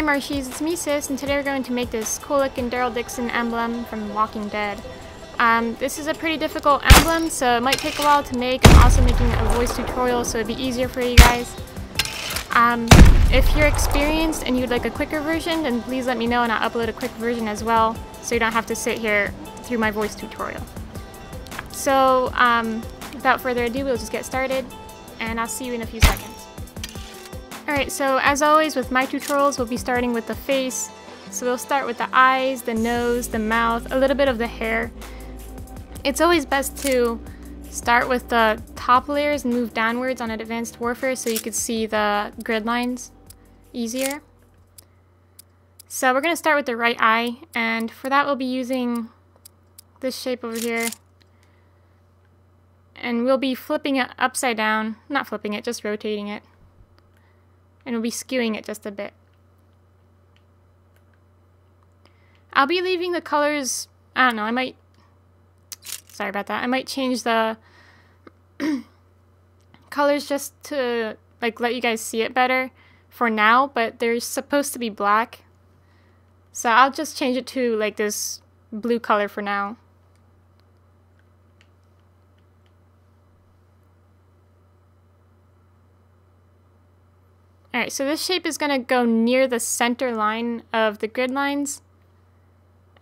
Hi Marshies, it's me Sis, and today we're going to make this cool looking Daryl Dixon emblem from Walking Dead. This is a pretty difficult emblem, so it might take a while to make. I'm also making a voice tutorial so it'd be easier for you guys. If you're experienced and you'd like a quicker version, then please let me know and I'll upload a quick version as well, so you don't have to sit here through my voice tutorial. So, without further ado, we'll just get started, and I'll see you in a few seconds. Alright, so as always with my tutorials, we'll be starting with the face. So we'll start with the eyes, the nose, the mouth, a little bit of the hair. It's always best to start with the top layers and move downwards on Advanced Warfare so you can see the grid lines easier. So we're going to start with the right eye, and for that we'll be using this shape over here. And we'll be flipping it upside down, not flipping it, just rotating it. And we'll be skewing it just a bit. I'll be leaving the colors, I don't know, I might, sorry about that, I might change the colors just to like let you guys see it better for now, but they're supposed to be black. So I'll just change it to like this blue color for now. Alright, so this shape is going to go near the center line of the grid lines,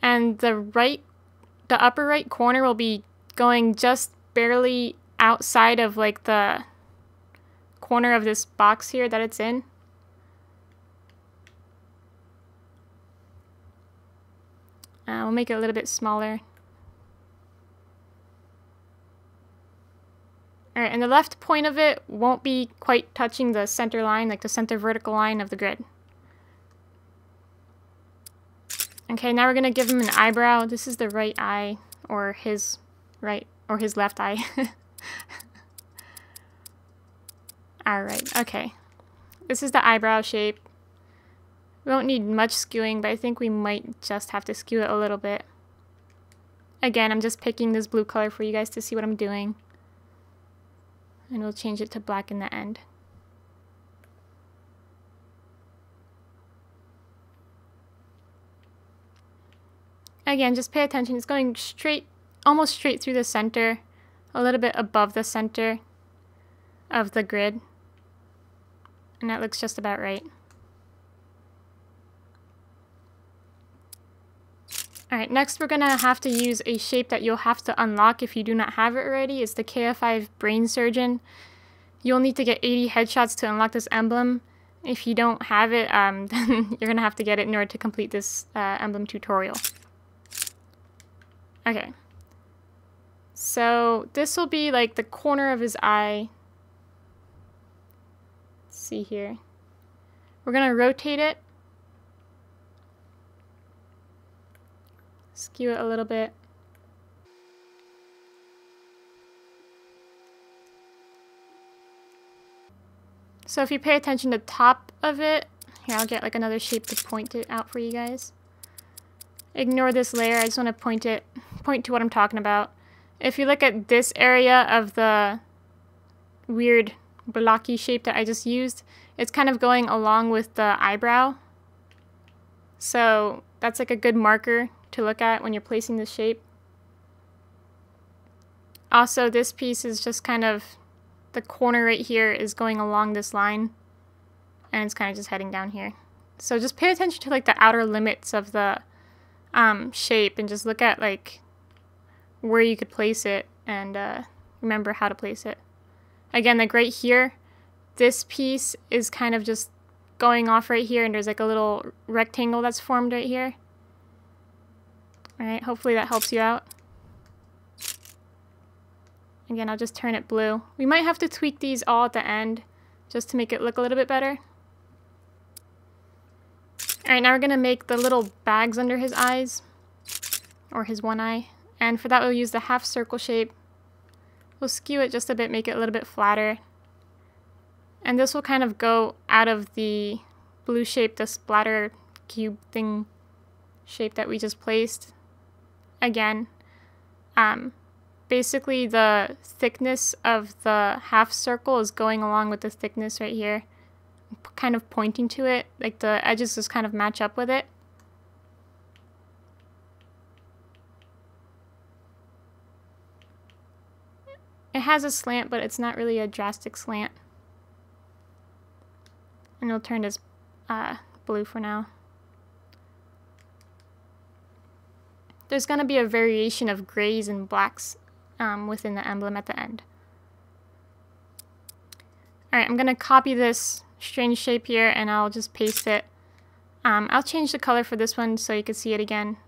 and the upper right corner will be going just barely outside of like the corner of this box here that it's in. We'll make it a little bit smaller. Alright, and the left point of it won't be quite touching the center line, like the center vertical line of the grid. Okay, now we're going to give him an eyebrow. This is the right eye, or his left eye. Alright, okay. This is the eyebrow shape. We won't need much skewing, but I think we might just have to skew it a little bit. Again, I'm just picking this blue color for you guys to see what I'm doing. And we'll change it to black in the end. Again, just pay attention. It's going straight, almost straight through the center, a little bit above the center of the grid. And that looks just about right. Alright, next we're going to have to use a shape that you'll have to unlock if you do not have it already. It's the KF5 Brain Surgeon. You'll need to get 80 headshots to unlock this emblem. If you don't have it, then you're going to have to get it in order to complete this emblem tutorial. Okay. So this will be like the corner of his eye. Let's see here. We're going to rotate it. Skew it a little bit. So if you pay attention to the top of it, here I'll get like another shape to point it out for you guys. Ignore this layer, I just want to point to what I'm talking about. If you look at this area of the weird blocky shape that I just used, it's kind of going along with the eyebrow. So that's like a good marker to look at when you're placing the shape. Also, this piece is just kind of, the corner right here is going along this line, and it's kind of just heading down here. So just pay attention to like the outer limits of the shape, and just look at like where you could place it, and remember how to place it. Again, like right here, this piece is kind of just going off right here, and there's like a little rectangle that's formed right here. Alright, hopefully that helps you out. Again, I'll just turn it blue. We might have to tweak these all at the end just to make it look a little bit better. Alright, now we're going to make the little bags under his eyes, or his one eye. And for that we'll use the half circle shape. We'll skew it just a bit, make it a little bit flatter. And this will kind of go out of the blue shape, the splatter cube thing shape that we just placed. Again, basically the thickness of the half circle is going along with the thickness right here kind of pointing to it, like the edges just kind of match up with it. It has a slant, but it's not really a drastic slant. And it'll turn this blue for now. There's going to be a variation of grays and blacks within the emblem at the end. Alright, I'm going to copy this strange shape here and I'll just paste it. I'll change the color for this one so you can see it again.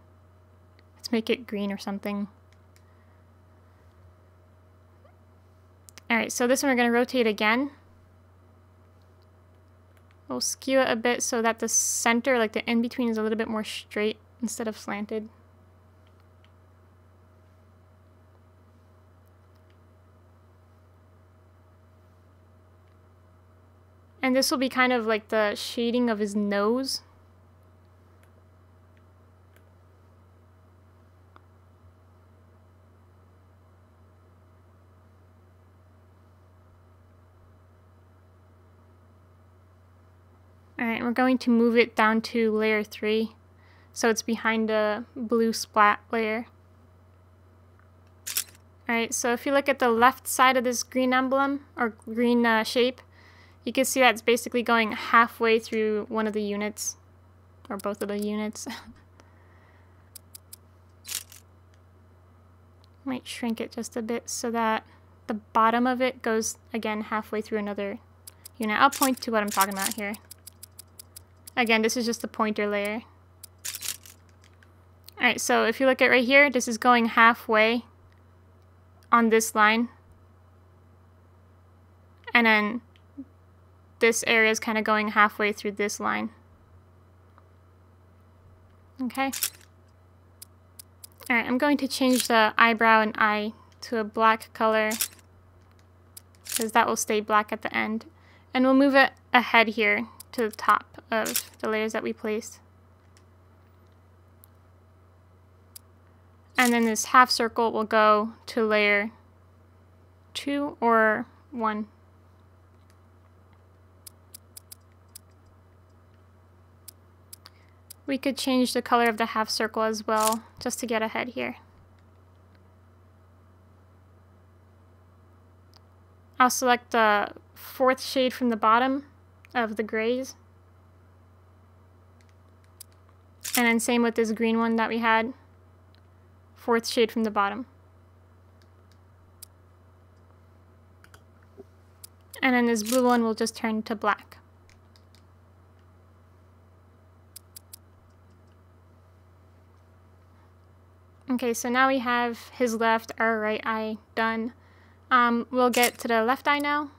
Let's make it green or something. Alright, so this one we're going to rotate again. We'll skew it a bit so that the center, like the in-between, is a little bit more straight instead of slanted. And this will be kind of like the shading of his nose. Alright, we're going to move it down to layer 3, so it's behind the blue splat layer. Alright, so if you look at the left side of this green emblem, or green shape, you can see that it's basically going halfway through one of the units, or both of the units. Might shrink it just a bit so that the bottom of it goes, again, halfway through another unit. I'll point to what I'm talking about here. Again, this is just the pointer layer. Alright, so if you look at right here, this is going halfway on this line. And then this area is kind of going halfway through this line. Okay. Alright, I'm going to change the eyebrow and eye to a black color, because that will stay black at the end. And we'll move it ahead here to the top of the layers that we placed. And then this half circle will go to layer 2 or 1. We could change the color of the half circle as well, just to get ahead here. I'll select the 4th shade from the bottom of the grays. And then same with this green one that we had. 4th shade from the bottom. And then this blue one will just turn to black. Okay, so now we have his left, our right eye done. We'll get to the left eye now,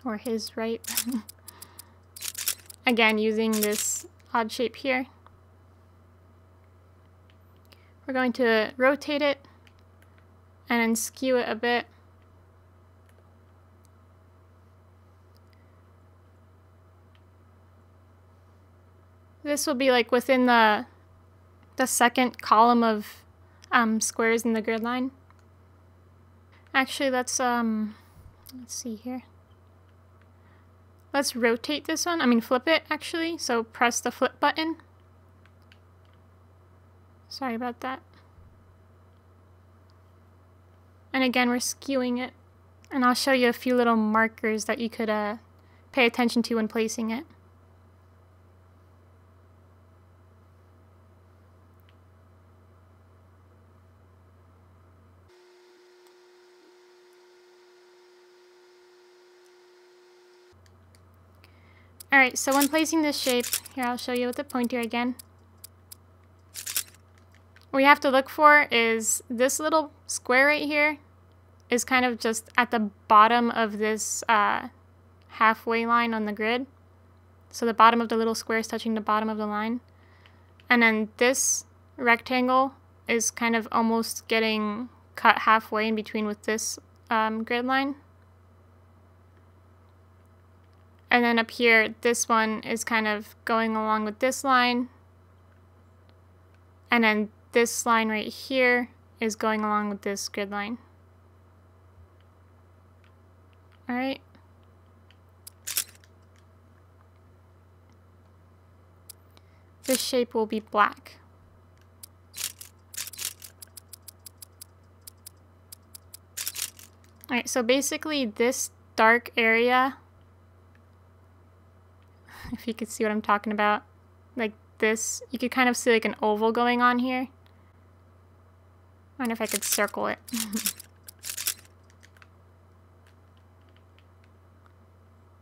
or his right. Again, using this odd shape here. We're going to rotate it and then skew it a bit. This will be like within the second column of squares in the grid line. Actually, let's see here. Let's rotate this one. Flip it actually. So press the flip button. Sorry about that. And again, we're skewing it. And I'll show you a few little markers that you could pay attention to when placing it. Alright, so when placing this shape, here I'll show you with the pointer again. What you have to look for is this little square right here is kind of just at the bottom of this halfway line on the grid. So the bottom of the little square is touching the bottom of the line. And then this rectangle is kind of almost getting cut halfway in between with this grid line. And then up here, this one is kind of going along with this line. And then this line right here is going along with this grid line. Alright. this shape will be black. Alright, so basically this dark area, if you could see what I'm talking about, like this, you could kind of see like an oval going on here. I wonder if I could circle it.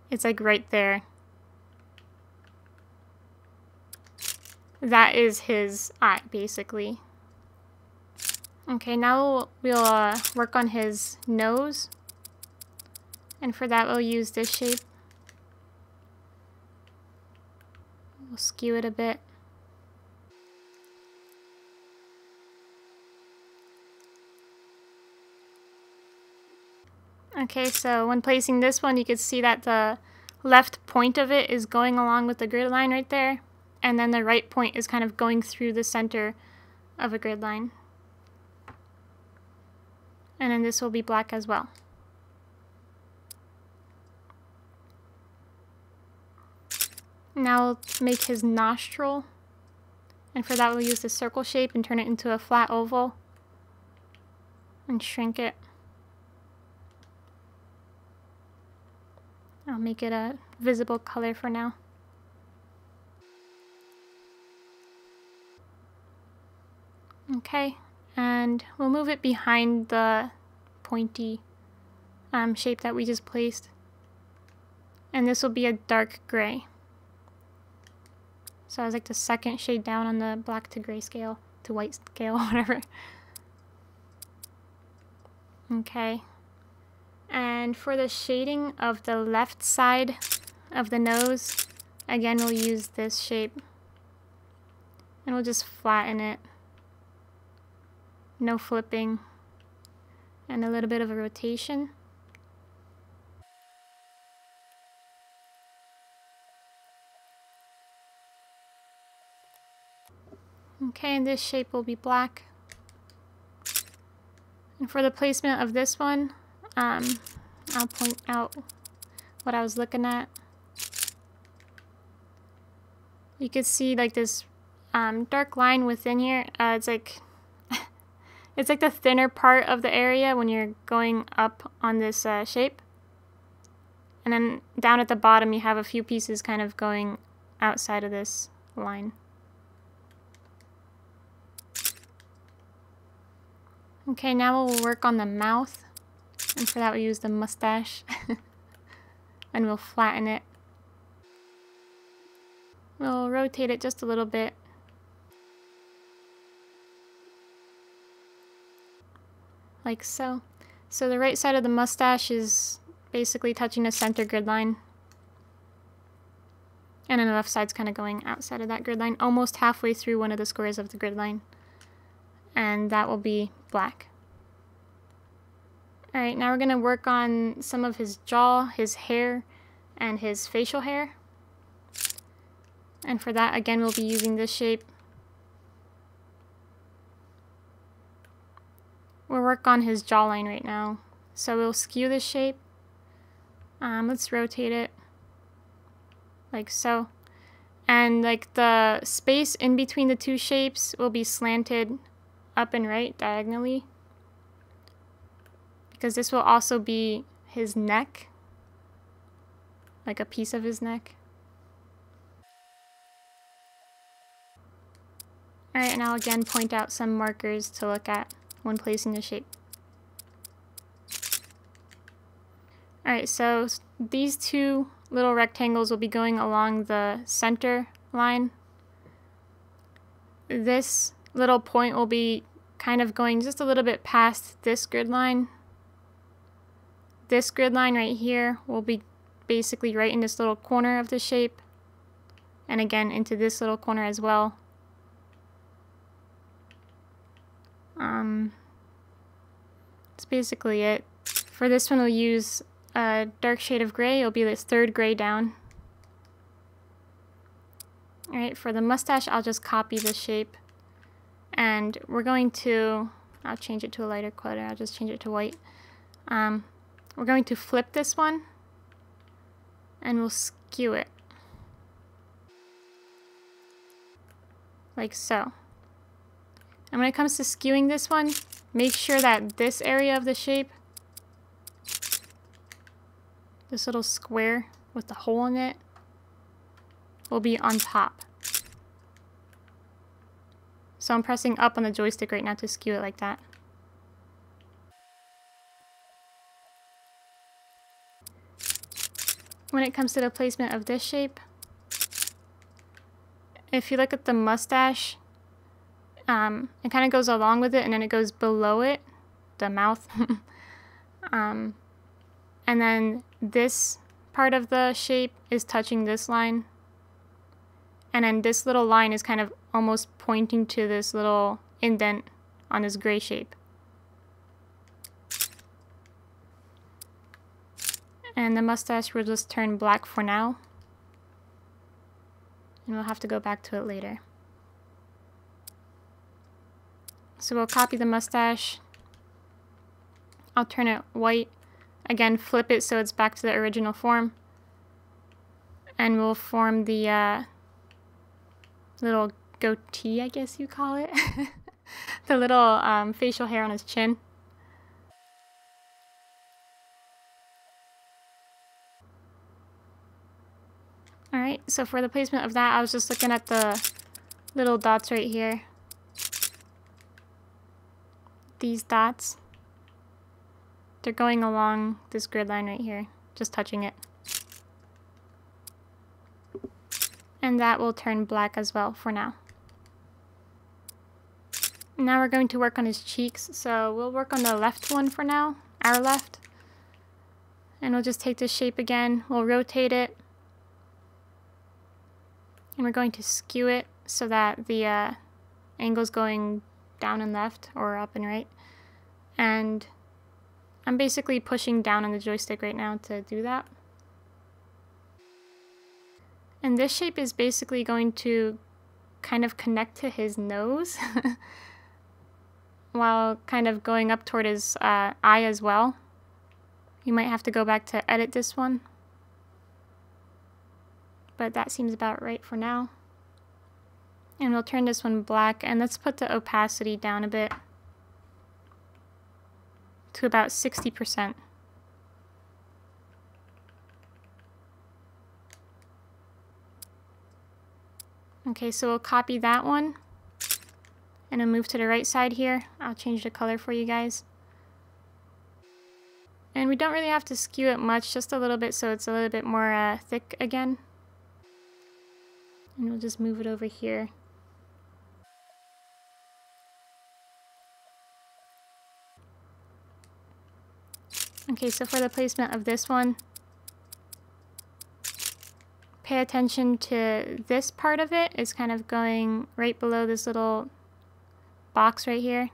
It's like right there. That is his eye, basically. Okay, now we'll work on his nose. And for that, we'll use this shape. We'll skew it a bit. Okay, so when placing this one, you can see that the left point of it is going along with the grid line right there, and then the right point is kind of going through the center of a grid line. And then this will be black as well. Now we'll make his nostril, and for that we'll use the circle shape and turn it into a flat oval and shrink it. I'll make it a visible color for now. Okay, and we'll move it behind the pointy shape that we just placed. And this will be a dark gray. So it's like the second shade down on the black to gray scale, to white scale, whatever. Okay. And for the shading of the left side of the nose, again we'll use this shape. And we'll just flatten it. No flipping. And a little bit of a rotation. Okay, and this shape will be black. And for the placement of this one, I'll point out what I was looking at. You could see like this dark line within here. It's like it's like the thinner part of the area when you're going up on this shape. And then down at the bottom you have a few pieces kind of going outside of this line. Okay, now we'll work on the mouth. And for that we'll use the mustache. And we'll flatten it. We'll rotate it just a little bit. Like so. So the right side of the mustache is basically touching the center grid line. And then the left side's kind of going outside of that grid line, almost halfway through one of the squares of the grid line. And that will be black. Alright, now we're going to work on some of his jaw, his hair, and his facial hair. And for that, again, we'll be using this shape. We'll work on his jawline right now. So we'll skew this shape. Let's rotate it. Like so. And like the space in between the two shapes will be slanted up and right diagonally. Because this will also be his neck, like a piece of his neck. Alright, and I'll again point out some markers to look at when placing the shape. Alright, so these two little rectangles will be going along the center line. This little point will be kind of going just a little bit past this grid line. This grid line right here will be basically right in this little corner of the shape. And again, into this little corner as well. That's basically it. For this one, we'll use a dark shade of gray. It'll be this third gray down. Alright, for the mustache, I'll just copy this shape. And we're going to... I'll change it to a lighter color. I'll just change it to white. We're going to flip this one, and we'll skew it. like so. And when it comes to skewing this one, make sure that this area of the shape, this little square with the hole in it, will be on top. So I'm pressing up on the joystick right now to skew it like that. When it comes to the placement of this shape, if you look at the mustache, it kind of goes along with it and then it goes below it, the mouth. And then this part of the shape is touching this line. And then this little line is kind of almost pointing to this little indent on this gray shape. And the mustache will just turn black for now. And we'll have to go back to it later. So we'll copy the mustache. I'll turn it white. Again, flip it so it's back to the original form. And we'll form the little goatee, I guess you call it. The little facial hair on his chin. Alright, so for the placement of that, I was just looking at the little dots right here. These dots, they're going along this grid line right here, just touching it. And that will turn black as well for now. Now we're going to work on his cheeks, so we'll work on the left one for now, our left. And we'll just take this shape again, we'll rotate it. And we're going to skew it so that the angle's going down and left, or up and right. And I'm basically pushing down on the joystick right now to do that. And this shape is basically going to kind of connect to his nose while kind of going up toward his eye as well. You might have to go back to edit this one. But that seems about right for now. And we'll turn this one black, and let's put the opacity down a bit to about 60%. Okay, so we'll copy that one and then move to the right side here. I'll change the color for you guys. And we don't really have to skew it much, just a little bit so it's a little bit more thick again. And we'll just move it over here. Okay, so for the placement of this one, pay attention to this part of it. It's kind of going right below this little box right here.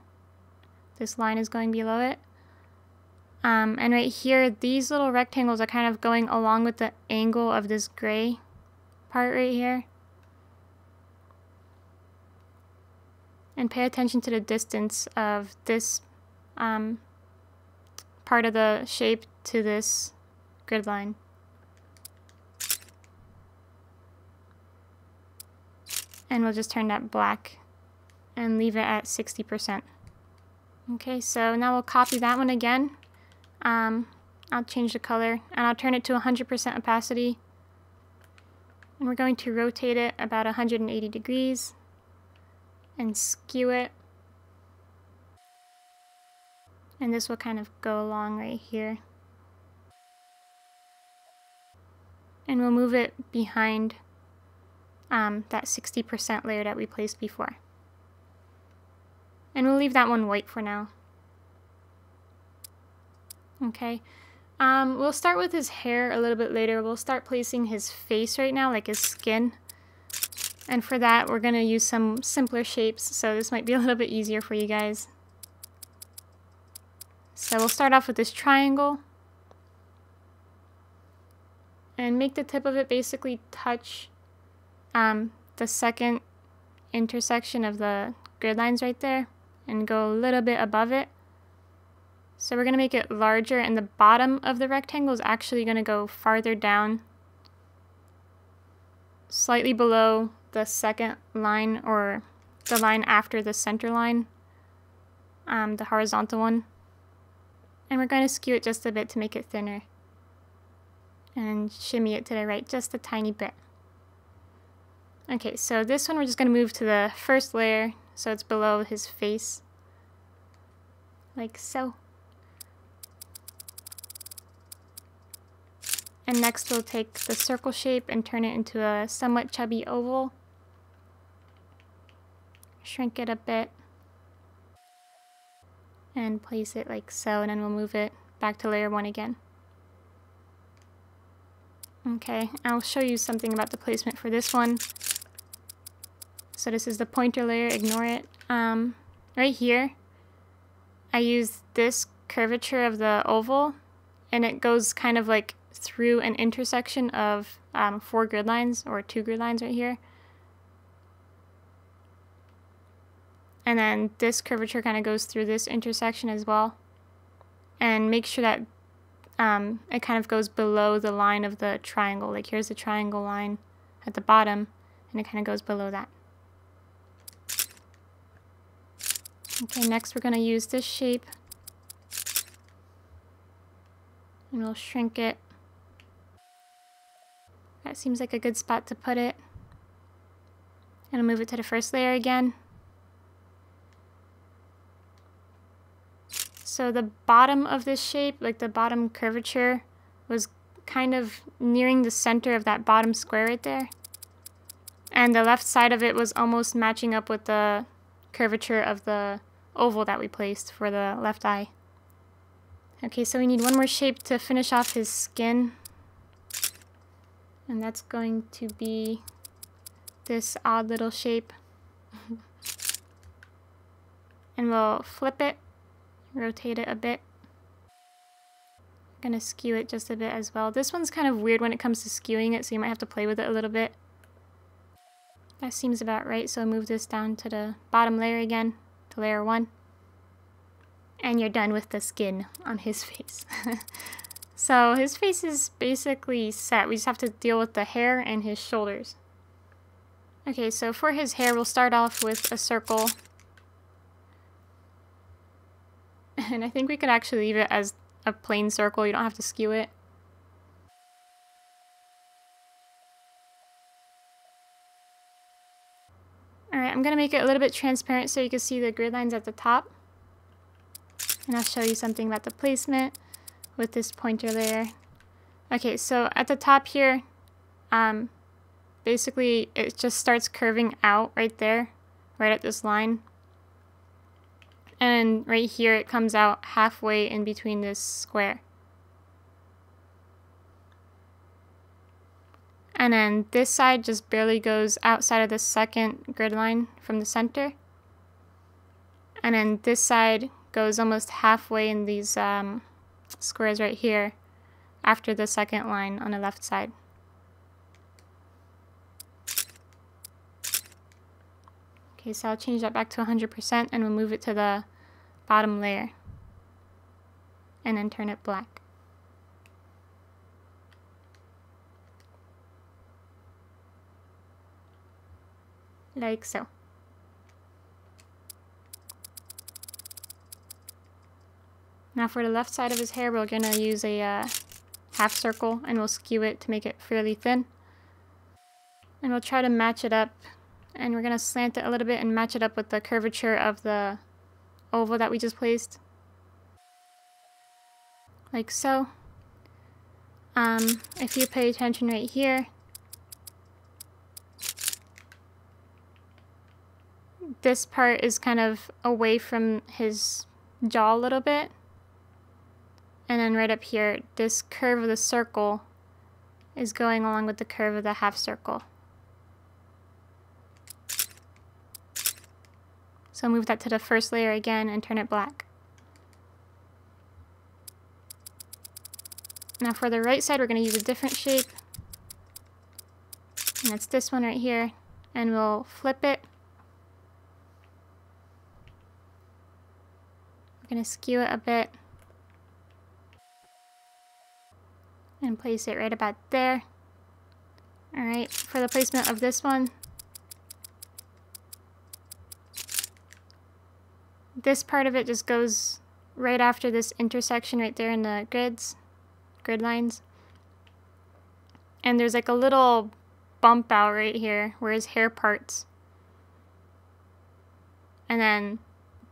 This line is going below it. And right here, these little rectangles are kind of going along with the angle of this gray part right here. And pay attention to the distance of this part of the shape to this grid line. And we'll just turn that black and leave it at 60%. Okay, so now we'll copy that one again. I'll change the color and I'll turn it to 100% opacity. And we're going to rotate it about 180 degrees and skew it. And this will kind of go along right here. And we'll move it behind that 60% layer that we placed before. And we'll leave that one white for now. Okay. We'll start with his hair a little bit later. We'll start placing his face right now, like his skin. And for that, we're going to use some simpler shapes, so this might be a little bit easier for you guys. So we'll start off with this triangle. And make the tip of it basically touch the second intersection of the grid lines right there. And go a little bit above it. So we're going to make it larger, and the bottom of the rectangle is actually going to go farther down, slightly below the second line or the line after the center line, the horizontal one. And we're going to skew it just a bit to make it thinner. And shimmy it to the right just a tiny bit. Okay, so this one we're just going to move to the first layer so it's below his face. Like so. And next we'll take the circle shape and turn it into a somewhat chubby oval. Shrink it a bit. And place it like so, and then we'll move it back to layer 1 again. Okay, I'll show you something about the placement for this one. So this is the pointer layer, ignore it. Right here, I use this curvature of the oval, and it goes kind of like through an intersection of 4 grid lines, or 2 grid lines right here. And then this curvature kind of goes through this intersection as well. And make sure that it kind of goes below the line of the triangle. Like here's the triangle line at the bottom, and it kind of goes below that. Okay, next we're going to use this shape. And we'll shrink it. That seems like a good spot to put it. And I'll move it to the first layer again. So the bottom of this shape, like the bottom curvature, was kind of nearing the center of that bottom square right there. And the left side of it was almost matching up with the curvature of the oval that we placed for the left eye. Okay, so we need one more shape to finish off his skin. And that's going to be this odd little shape. And we'll flip it. Rotate it a bit. I'm gonna skew it just a bit as well. This one's kind of weird when it comes to skewing it, so you might have to play with it a little bit. That seems about right, so I'll move this down to the bottom layer again, to layer 1. And you're done with the skin on his face. So his face is basically set. We just have to deal with the hair and his shoulders. Okay, so for his hair, we'll start off with a circle. And I think we could actually leave it as a plain circle. You don't have to skew it. Alright, I'm going to make it a little bit transparent so you can see the grid lines at the top. And I'll show you something about the placement with this pointer layer. Okay, so at the top here, basically it just starts curving out right there, right at this line. And right here it comes out halfway in between this square. And then this side just barely goes outside of the second grid line from the center. And then this side goes almost halfway in these squares right here after the second line on the left side. Okay, so I'll change that back to 100% and we'll move it to the bottom layer and then turn it black. Like so. Now for the left side of his hair, we're going to use a half circle and we'll skew it to make it fairly thin. And we'll try to match it up, and we're going to slant it a little bit and match it up with the curvature of the oval that we just placed. Like so. If you pay attention right here, this part is kind of away from his jaw a little bit. And then right up here, this curve of the circle is going along with the curve of the half circle. So move that to the first layer again and turn it black. Now for the right side, we're going to use a different shape. And that's this one right here. And we'll flip it. We're going to skew it a bit. And place it right about there. Alright, for the placement of this one, this part of it just goes right after this intersection right there in the grid lines. And there's like a little bump out right here where his hair parts. And then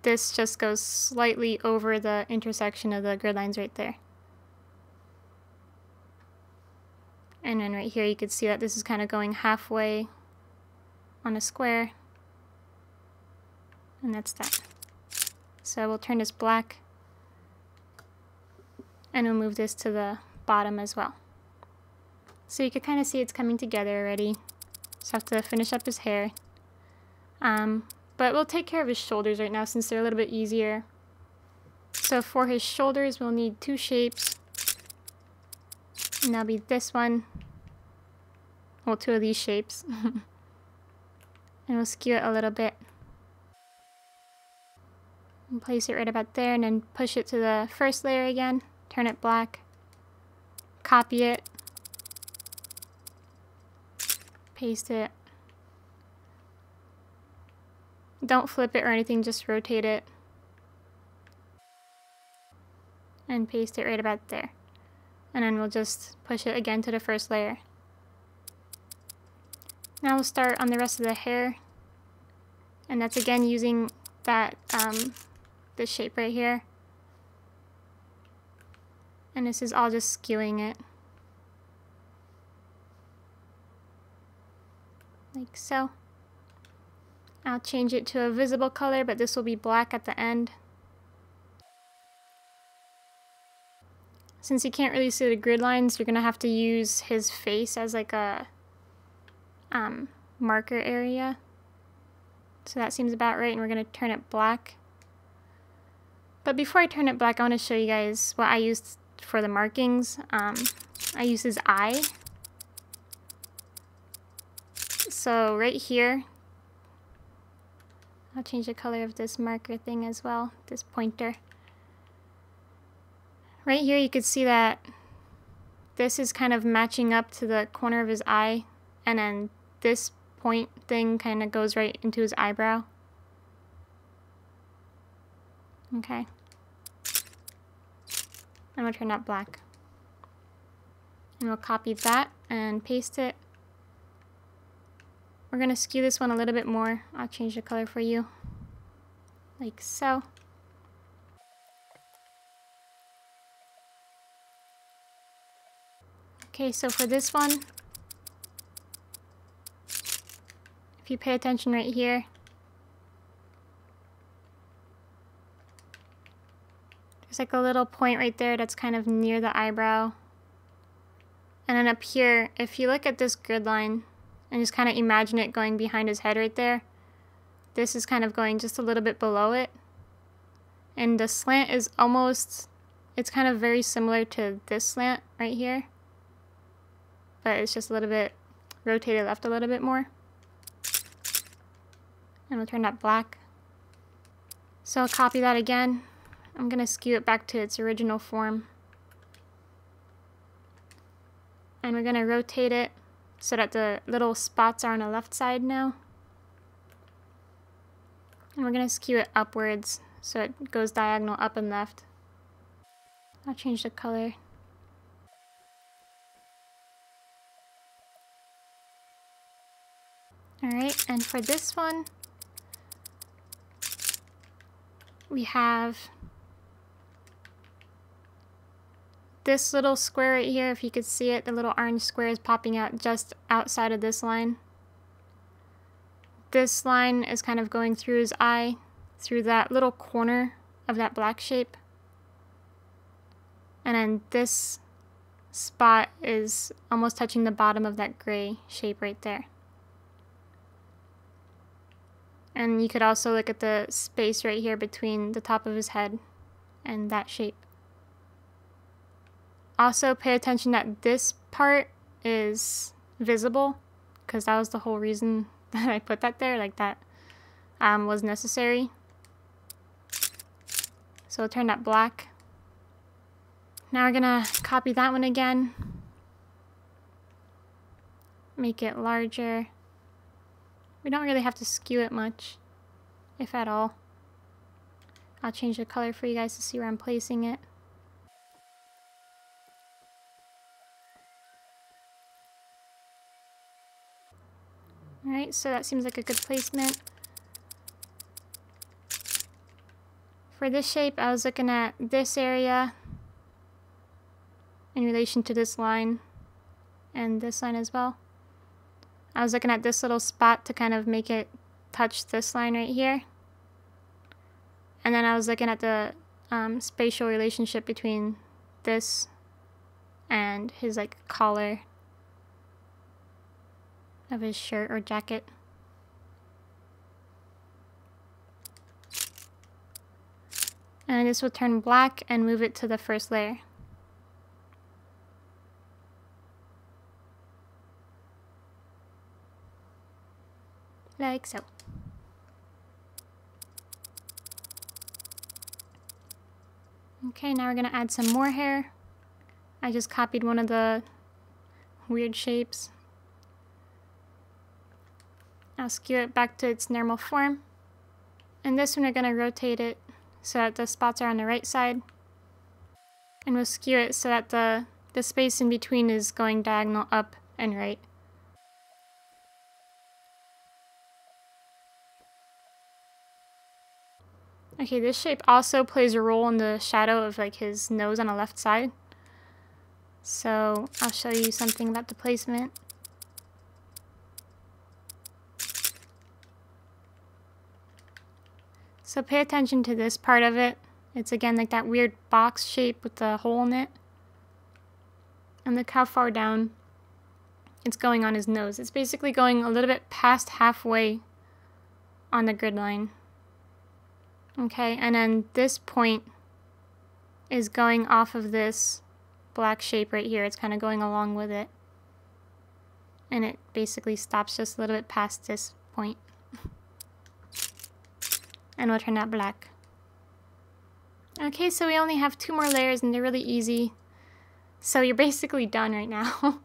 this just goes slightly over the intersection of the grid lines right there. And then right here you could see that this is kind of going halfway on a square. And that's that. So we'll turn this black. And we'll move this to the bottom as well. So you can kind of see it's coming together already. Just have to finish up his hair. But we'll take care of his shoulders right now since they're a little bit easier. So for his shoulders, we'll need two shapes. And that'll be this one. Well, two of these shapes. And we'll skew it a little bit. And place it right about there and then push it to the first layer again. Turn it black. Copy it. Paste it. Don't flip it or anything, just rotate it. And paste it right about there. And then we'll just push it again to the first layer. Now we'll start on the rest of the hair. And that's again using that, this shape right here. And this is all just skewing it. Like so. I'll change it to a visible color, but this will be black at the end. Since you can't really see the grid lines, you're gonna have to use his face as like a marker area. So that seems about right, and we're gonna turn it black. But before I turn it black, I want to show you guys what I used for the markings. I used his eye. So right here, I'll change the color of this marker thing as well, this pointer. Right here you could see that this is kind of matching up to the corner of his eye, and then this point thing kind of goes right into his eyebrow. Okay. I'm going to turn that black. And we'll copy that and paste it. We're going to skew this one a little bit more. I'll change the color for you. Like so. Okay, so for this one, if you pay attention right here, there's like a little point right there that's kind of near the eyebrow. And then up here, if you look at this grid line and just kind of imagine it going behind his head right there, this is kind of going just a little bit below it. And the slant is almost, it's kind of very similar to this slant right here, but it's just a little bit rotated left a little bit more. And we'll turn that black. So I'll copy that again. I'm going to skew it back to its original form. And we're going to rotate it so that the little spots are on the left side now. And we're going to skew it upwards so it goes diagonal up and left. I'll change the color. Alright, and for this one, we have this little square right here. If you could see it, the little orange square is popping out just outside of this line. This line is kind of going through his eye, through that little corner of that black shape. And then this spot is almost touching the bottom of that gray shape right there. And you could also look at the space right here between the top of his head and that shape. Also pay attention that this part is visible, because that was the whole reason that I put that there, like that was necessary. So we'll turn that black. Now we're gonna copy that one again. Make it larger. We don't really have to skew it much, if at all. I'll change the color for you guys to see where I'm placing it. Alright, so that seems like a good placement. For this shape, I was looking at this area in relation to this line and this line as well. I was looking at this little spot to kind of make it touch this line right here. And then I was looking at the spatial relationship between this and his like collar of his shirt or jacket. And this will turn black and move it to the first layer. Like so. Okay, now we're gonna add some more hair. I just copied one of the weird shapes. I'll skew it back to its normal form. And this one we're gonna rotate it so that the spots are on the right side. And we'll skew it so that the space in between is going diagonal up and right. Okay, this shape also plays a role in the shadow of like his nose on the left side. So I'll show you something about the placement. So pay attention to this part of it. It's again like that weird box shape with the hole in it. And look how far down it's going on his nose. It's basically going a little bit past halfway on the grid line. Okay, and then this point is going off of this black shape right here. It's kind of going along with it. And it basically stops just a little bit past this point. And we'll turn that black. Okay, so we only have 2 more layers and they're really easy. So you're basically done right now.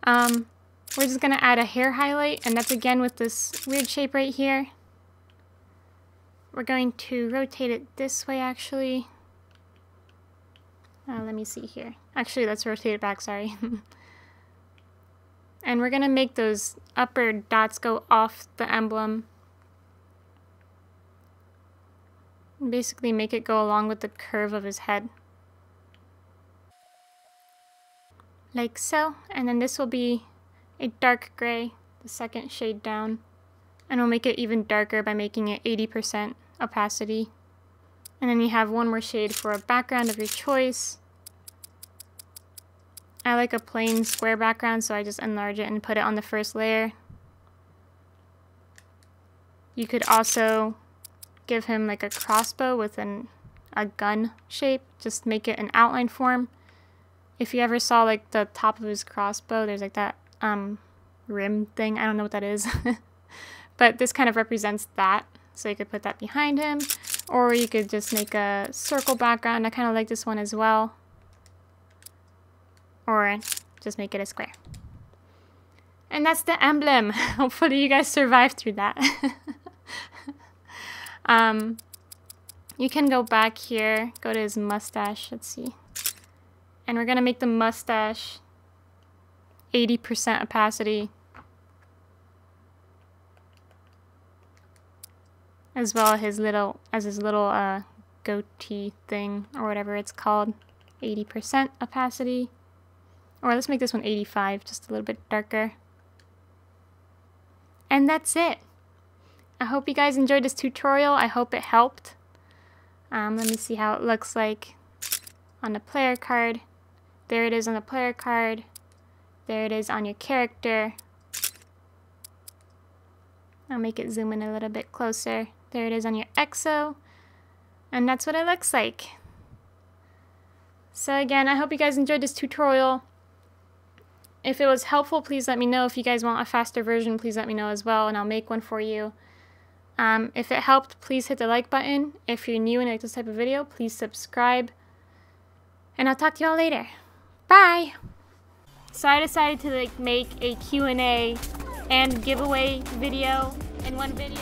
We're just gonna add a hair highlight, and that's again with this weird shape right here. We're going to rotate it this way actually. Let me see here. Actually, let's rotate it back, sorry. And we're gonna make those upper dots go off the emblem. And basically make it go along with the curve of his head. Like so. And then this will be a dark gray, the second shade down. And we'll make it even darker by making it 80% opacity. And then you have one more shade for a background of your choice. I like a plain square background, so I just enlarge it and put it on the first layer. You could also give him like a crossbow with a gun shape. Just make it an outline form. If you ever saw like the top of his crossbow, there's like that rim thing. I don't know what that is. But this kind of represents that. So you could put that behind him. Or you could just make a circle background. I kind of like this one as well. Or just make it a square. And that's the emblem. Hopefully you guys survived through that. You can go back here, go to his mustache, let's see. And we're gonna make the mustache 80% opacity. As well as his little goatee thing, or whatever it's called. 80% opacity. Or let's make this one 85, just a little bit darker. And that's it. I hope you guys enjoyed this tutorial. I hope it helped. Let me see how it looks like on the player card. There it is on the player card. There it is on your character. I'll make it zoom in a little bit closer. There it is on your EXO. And that's what it looks like. So again, I hope you guys enjoyed this tutorial. If it was helpful, please let me know. If you guys want a faster version, please let me know as well, and I'll make one for you. If it helped, please hit the like button. If you're new and like this type of video, please subscribe. And I'll talk to y'all later. Bye! So I decided to make a Q&A and giveaway video in one video.